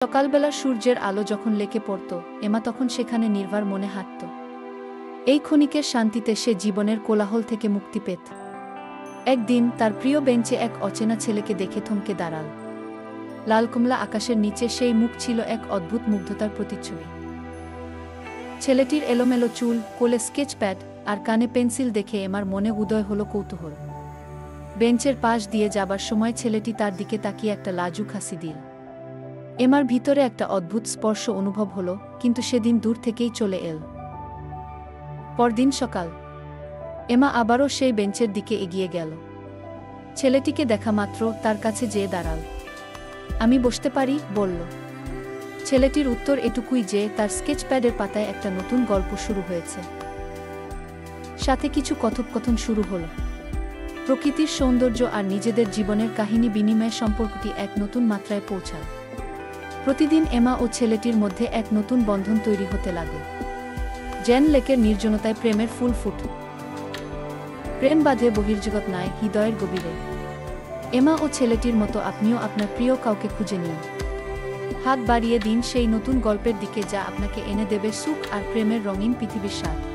সকালবেলা সূর্যের আলো যখন লেকে পড়ত, এমা তখন সেখানে নির্ভার মনে হাঁটত। এই ক্ষণিকের শান্তিতে সে জীবনের কোলাহল থেকে মুক্তি পেত। একদিন তার প্রিয় বেঞ্চে এক অচেনা ছেলেকে দেখে থমকে দাঁড়াল। লালকমলা আকাশের নিচে সেই মুখ ছিল এক অদ্ভুত মুগ্ধতার প্রতিচ্ছবি। ছেলেটির এলোমেলো চুল, কোলে স্কেচ প্যাড আর কানে পেন্সিল দেখে এমার মনে উদয় হলো কৌতূহল। বেঞ্চের পাশ দিয়ে যাবার সময় ছেলেটি তার দিকে তাকিয়ে একটা লাজুক হাসি দিল। এমার ভিতরে একটা অদ্ভুত স্পর্শ অনুভব হলো, কিন্তু সেদিন দূর থেকেই চলে এল। পরদিন সকাল, এমা আবারও সেই বেঞ্চের দিকে এগিয়ে গেল। ছেলেটিকে দেখা মাত্র তার কাছে যেয়ে দাঁড়াল। আমি বসতে পারি? বলল। ছেলেটির উত্তর এটুকুই যে তার স্কেচ প্যাডের পাতায় একটা নতুন গল্প শুরু হয়েছে। সাথে কিছু কথোপকথন শুরু হলো। প্রকৃতির সৌন্দর্য আর নিজেদের জীবনের কাহিনী বিনিময়ে সম্পর্কটি এক নতুন মাত্রায় পৌঁছাল। প্রতিদিন এমা ও ছেলেটির মধ্যে এক নতুন বন্ধন তৈরি হতে লাগল। যেন লেকের নির্জনতায় প্রেমের ফুল ফুট। প্রেম বাঁধে বহির্জগৎ নয়, হৃদয়ের গভীরে। এমা ও ছেলেটির মতো আপনিও আপনার প্রিয় কাউকে খুঁজে নিন। হাত বাড়িয়ে দিন সেই নতুন গল্পের দিকে, যা আপনাকে এনে দেবে সুখ আর প্রেমের রঙিন পৃথিবীর স্বাদ।